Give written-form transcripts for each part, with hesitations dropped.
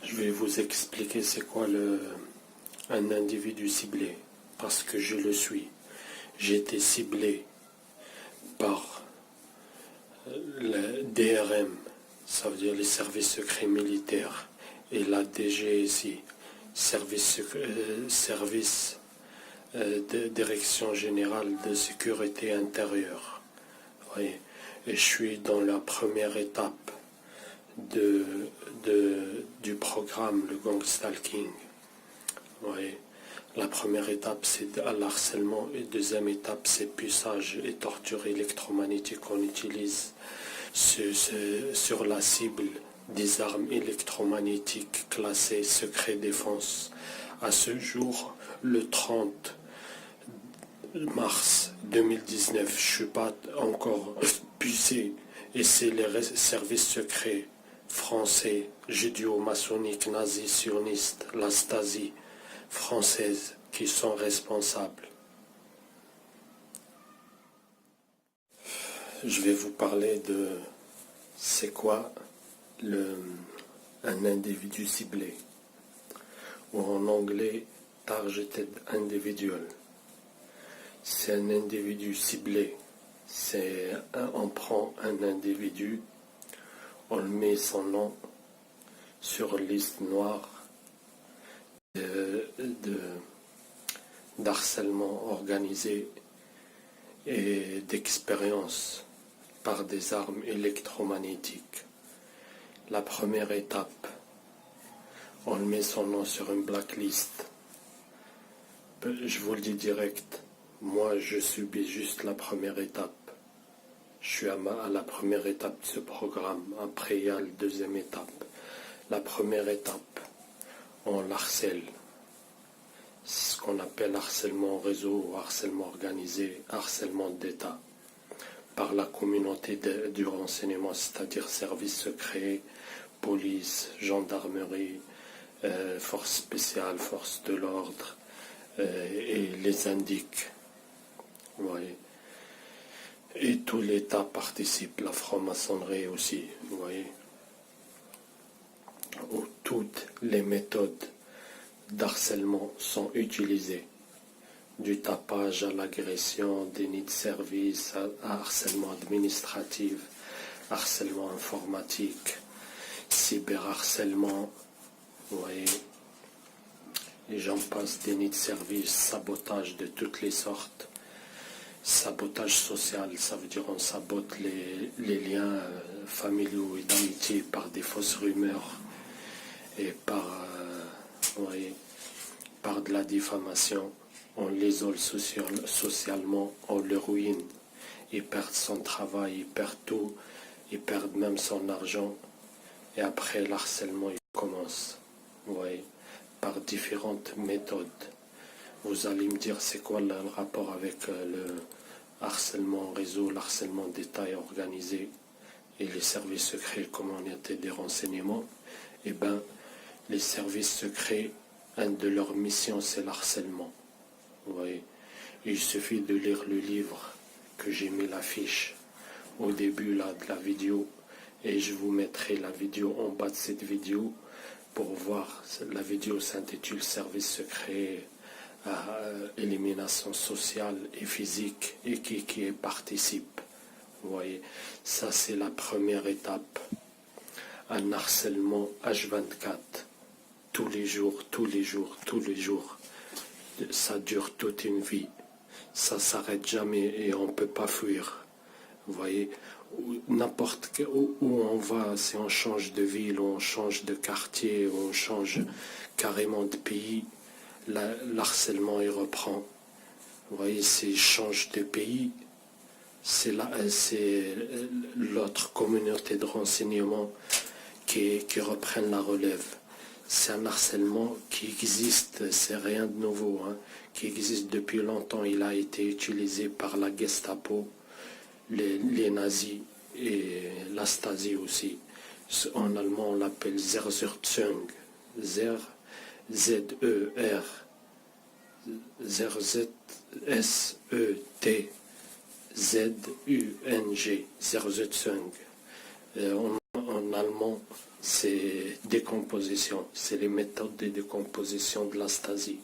Je vais vous expliquer c'est quoi un individu ciblé, parce que je le suis. J'ai été ciblé par le DRM, ça veut dire les services secrets militaires, et la DGSI, service de Direction Générale de Sécurité Intérieure. Oui. Et je suis dans la première étape du programme, le gang stalking. Oui. La première étape, c'est l'harcèlement, et deuxième étape, c'est puçage et torture électromagnétique qu'on utilise sur la cible des armes électromagnétiques classées secret défense. À ce jour, le 30 mars 2019, je ne suis pas encore pucé, et c'est les services secrets français, judéo-maçonniques, nazis, sionistes, la Stasi française qui sont responsables. Je vais vous parler de c'est quoi un individu ciblé, ou en anglais targeted individual. C'est un individu ciblé. On prend un individu, on met son nom sur une liste noire d'harcèlement organisé et d'expérience par des armes électromagnétiques. La première étape, on met son nom sur une blacklist. Je vous le dis direct, moi je subis juste la première étape. Je suis à la première étape de ce programme. Après il y a la deuxième étape. La première étape, on l'harcèle. Ce qu'on appelle harcèlement réseau, harcèlement organisé, harcèlement d'État, par la communauté du renseignement, c'est-à-dire services secrets, police, gendarmerie, forces spéciales, forces de l'ordre, et les indiques. Vous voyez. Et tout l'État participe, la franc-maçonnerie aussi, vous voyez. Où toutes les méthodes d'harcèlement sont utilisées, du tapage à l'agression, déni de service, à harcèlement administratif, harcèlement informatique, cyberharcèlement, vous voyez, les gens passent, déni de service, sabotage de toutes les sortes, sabotage social, ça veut dire on sabote les liens familiaux et d'amitié par des fausses rumeurs et par de la diffamation. On l'isole socialement, on le ruine. Il perd son travail, il perd tout, il perd même son argent. Et après l'harcèlement, il commence, vous voyez, par différentes méthodes. Vous allez me dire c'est quoi le rapport avec le harcèlement réseau, l'harcèlement d'État et organisé et les services secrets, comment on était des renseignements. Eh bien, les services secrets, une de leurs missions, c'est l'harcèlement. Vous voyez, il suffit de lire le livre que j'ai mis l'affiche au début là, de la vidéo, et je vous mettrai la vidéo en bas de cette vidéo pour voir. La vidéo s'intitule Services secrets, élimination sociale et physique, et qui y participe. Vous voyez, ça c'est la première étape. Un harcèlement H24, tous les jours, tous les jours, tous les jours. Ça dure toute une vie. Ça s'arrête jamais et on ne peut pas fuir. Vous voyez, n'importe où on va, si on change de ville, ou on change de quartier, ou on change carrément de pays, l'harcèlement il reprend. Vous voyez, s'il change de pays, c'est l'autre communauté de renseignement qui reprennent la relève. C'est un harcèlement qui existe, c'est rien de nouveau, hein, qui existe depuis longtemps. Il a été utilisé par la Gestapo, les nazis et la Stasi aussi. En allemand, on l'appelle Zersetzung. Z-E-R, Z-E-T-Z-U-N-G, Zersetzung. En En allemand, c'est décomposition, c'est les méthodes de décomposition de la Stasi.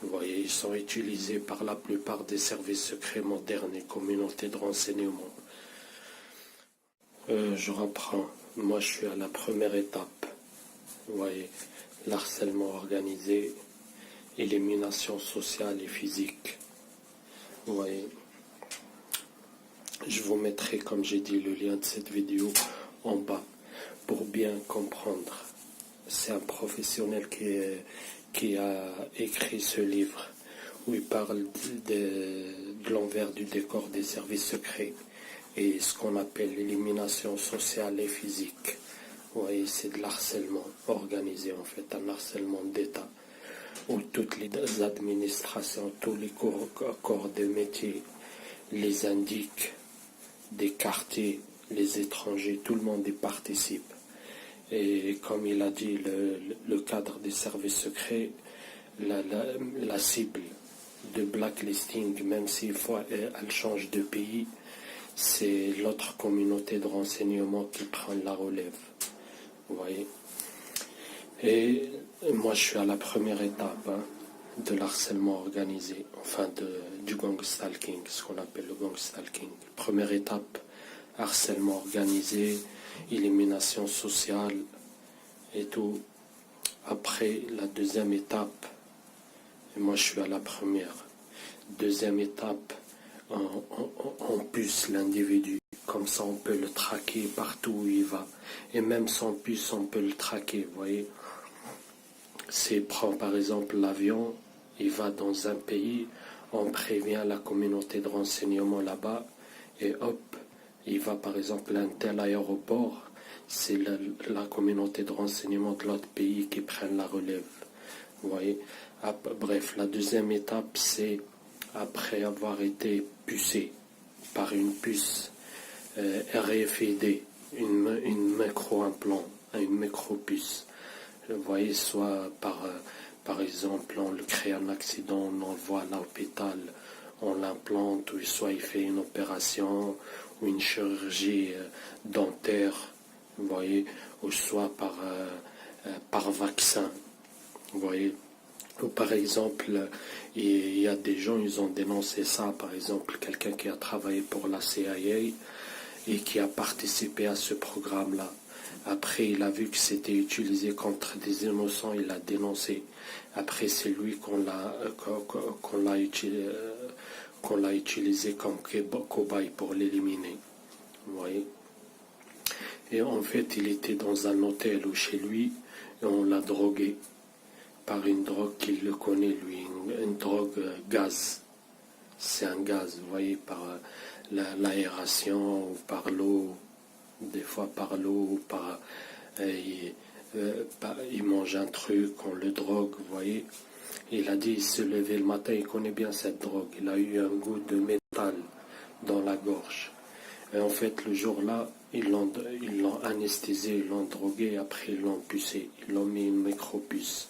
Vous voyez, ils sont utilisés par la plupart des services secrets modernes et communautés de renseignement. Je reprends. Moi, je suis à la première étape. Vous voyez, l'harcèlement organisé, élimination sociale et physique. Vous voyez, je vous mettrai, comme j'ai dit, le lien de cette vidéo en bas pour bien comprendre. C'est un professionnel qui a écrit ce livre où il parle de l'envers du décor des services secrets et ce qu'on appelle l'élimination sociale et physique. Vous voyez, c'est de l'harcèlement organisé en fait, un harcèlement d'État où toutes les administrations, tous les corps de métier les indiquent, des quartiers, les étrangers, tout le monde y participe. Et comme il a dit, le cadre des services secrets, la cible de blacklisting, même s'il faut elle change de pays, c'est l'autre communauté de renseignement qui prend la relève. Vous voyez. Et moi, je suis à la première étape de l'harcèlement organisé, enfin du gang stalking, ce qu'on appelle le gang stalking. Première étape, harcèlement organisé, élimination sociale et tout. Après, la deuxième étape, et moi je suis à la première. Deuxième étape, on puce l'individu. Comme ça, on peut le traquer partout où il va. Et même sans puce, on peut le traquer, vous voyez. S'il prend par exemple l'avion, il va dans un pays, on prévient la communauté de renseignement là-bas, et hop, il va par exemple à un tel aéroport, c'est la communauté de renseignement de l'autre pays qui prend la relève. Vous voyez. Bref, la deuxième étape, c'est après avoir été pucé par une puce RFID, une micro-implant, une micro-puce. Vous voyez, soit par exemple, on le crée un accident, on l'envoie à l'hôpital, on l'implante, ou soit il fait une opération ou une chirurgie dentaire, vous voyez, ou soit par vaccin, vous voyez. Ou par exemple, il y a des gens, ils ont dénoncé ça, par exemple, quelqu'un qui a travaillé pour la CIA et qui a participé à ce programme-là. Après, il a vu que c'était utilisé contre des innocents, il a dénoncé. Après, c'est lui qu'on l'a utilisé comme cobaye pour l'éliminer. Vous voyez. Et en fait, il était dans un hôtel ou chez lui, et on l'a drogué par une drogue qu'il le connaît, lui, une drogue gaz. C'est un gaz, vous voyez, par l'aération ou par l'eau, des fois par l'eau, il mange un truc, on le drogue, vous voyez. Il a dit, il se levait le matin, il connaît bien cette drogue, il a eu un goût de métal dans la gorge. Et en fait, le jour-là, ils l'ont anesthésié, ils l'ont drogué, après ils l'ont pucé, ils l'ont mis une micro-puce.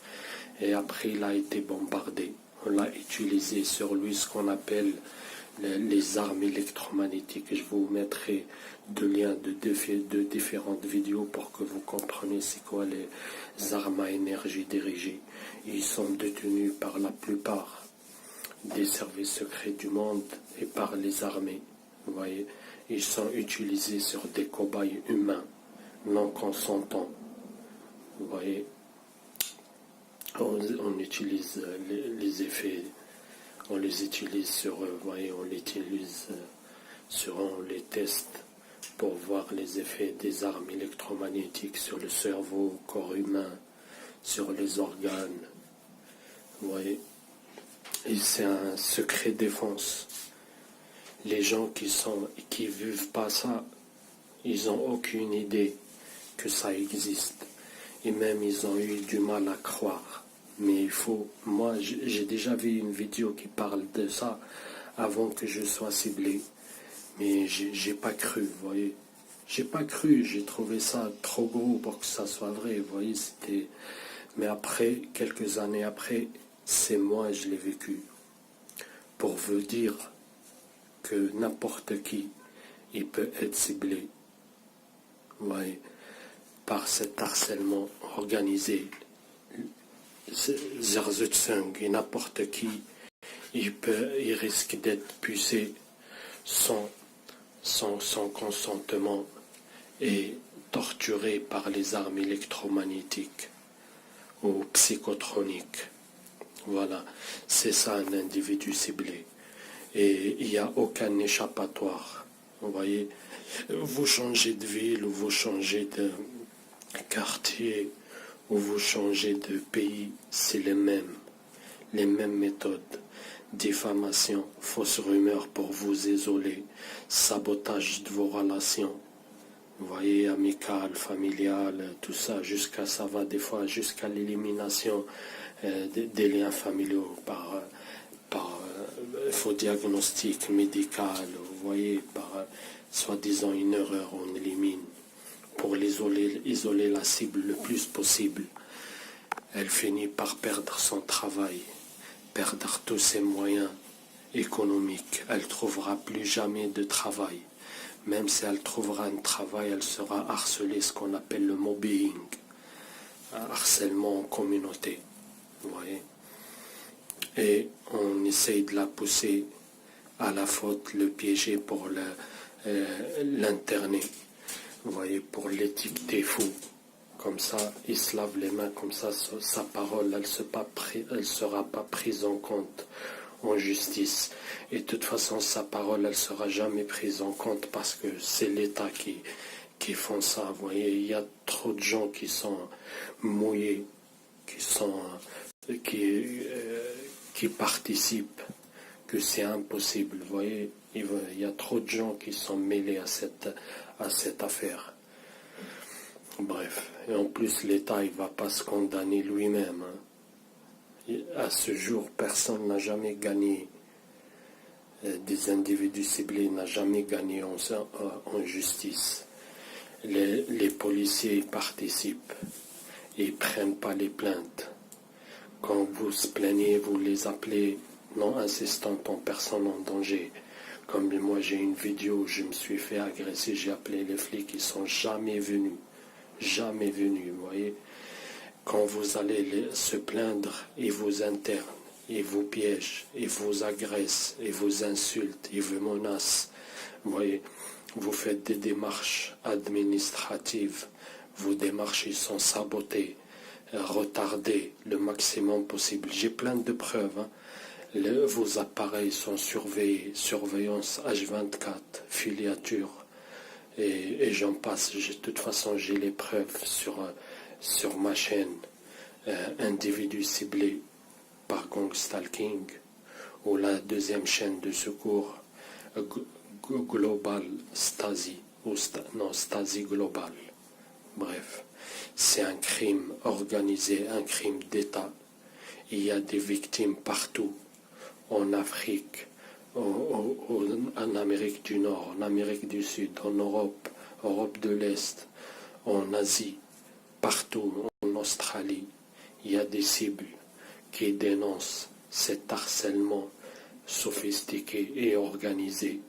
Et après, il a été bombardé. On l'a utilisé sur lui, ce qu'on appelle les armes électromagnétiques. Je vous mettrai deux liens de différentes vidéos pour que vous compreniez c'est quoi les armes à énergie dirigée. Ils sont détenus par la plupart des services secrets du monde et par les armées. Vous voyez, ils sont utilisés sur des cobayes humains, non consentants. Vous voyez, on utilise les effets, on les utilise sur eux, voyez, on les teste pour voir les effets des armes électromagnétiques sur le cerveau, corps humain, sur les organes, vous voyez. Et c'est un secret défense. Les gens qui vivent pas ça, ils n'ont aucune idée que ça existe. Et même ils ont eu du mal à croire. Mais moi j'ai déjà vu une vidéo qui parle de ça avant que je sois ciblé. Mais j'ai pas cru, vous voyez. J'ai pas cru, j'ai trouvé ça trop gros pour que ça soit vrai, vous voyez. Mais après, quelques années après, c'est moi, je l'ai vécu. Pour vous dire que n'importe qui, il peut être ciblé. Vous voyez. par cet harcèlement organisé, Zerzutsung et n'importe qui, il risque d'être poussé sans consentement et torturé par les armes électromagnétiques ou psychotroniques. Voilà, c'est ça un individu ciblé. Et il n'y a aucun échappatoire. Vous voyez, vous changez de ville, ou vous changez de quartier, ou vous changez de pays, c'est les mêmes méthodes. Diffamation, fausses rumeurs pour vous isoler, sabotage de vos relations. Vous voyez, amicales, familiales, tout ça, ça va des fois jusqu'à l'élimination des liens familiaux par faux diagnostic médical, vous voyez, par soi-disant une erreur, on élimine pour isoler la cible le plus possible. Elle finit par perdre son travail, perdre tous ses moyens économiques. Elle ne trouvera plus jamais de travail. Même si elle trouvera un travail, elle sera harcelée, ce qu'on appelle le mobbing, harcèlement en communauté. Vous voyez. Et on essaye de la pousser à la faute, le piéger pour l'interner. Vous voyez, pour l'étiqueter fou. Comme ça, il se lave les mains, comme ça, sa parole, elle ne sera pas prise en compte en justice. Et de toute façon, sa parole, elle ne sera jamais prise en compte parce que c'est l'État qui font ça. Vous voyez, il y a trop de gens qui sont mouillés, qui participent, que c'est impossible. Vous voyez, il y a trop de gens qui sont mêlés à cette affaire. Bref, et en plus l'État il ne va pas se condamner lui-même. À ce jour, personne n'a jamais gagné, des individus ciblés n'a jamais gagné en justice. Les policiers participent et ils ne prennent pas les plaintes. Quand vous se plaignez, vous les appelez non insistantes en personne en danger. Comme moi j'ai une vidéo où je me suis fait agresser, j'ai appelé les flics, ils ne sont jamais venus. Jamais venus, vous voyez. Quand vous allez se plaindre, ils vous internent, ils vous piègent, ils vous agressent, ils vous insultent, ils vous menacent. Vous voyez, vous faites des démarches administratives, vos démarches ils sont sabotées, retardées le maximum possible. J'ai plein de preuves. Vos appareils sont surveillés, surveillance H24, filiature. Et j'en passe. De toute façon, j'ai les preuves sur ma chaîne. Individus ciblés par gang stalking, ou la deuxième chaîne de secours, Global Stasi, ou Stasi Global. Bref, c'est un crime organisé, un crime d'État. Il y a des victimes partout, en Afrique, en Amérique du Nord, en Amérique du Sud, en Europe, Europe de l'Est, en Asie, partout, en Australie, il y a des cibles qui dénoncent cet harcèlement sophistiqué et organisé,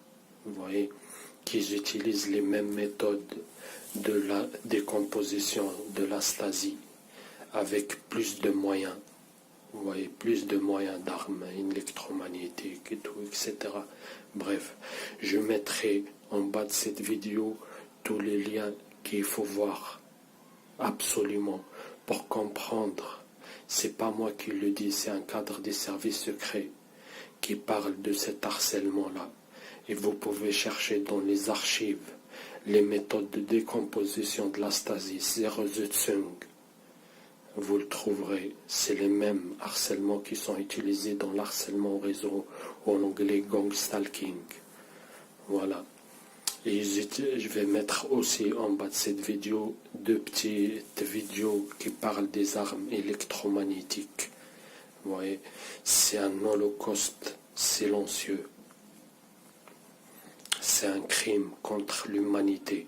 vous voyez, qu'ils utilisent les mêmes méthodes de la décomposition de la Stasi, avec plus de moyens. Vous voyez, plus de moyens d'armes électromagnétiques et tout, etc. Bref, je mettrai en bas de cette vidéo tous les liens qu'il faut voir absolument pour comprendre. C'est pas moi qui le dis, c'est un cadre des services secrets qui parle de cet harcèlement-là. Et vous pouvez chercher dans les archives les méthodes de décomposition de la Stasi, Zerzutsung. Vous le trouverez, c'est les mêmes harcèlements qui sont utilisés dans l'harcèlement au réseau, ou en anglais gang stalking. Voilà. Et je vais mettre aussi en bas de cette vidéo 2 petites vidéos qui parlent des armes électromagnétiques. Vous voyez, c'est un holocauste silencieux. C'est un crime contre l'humanité.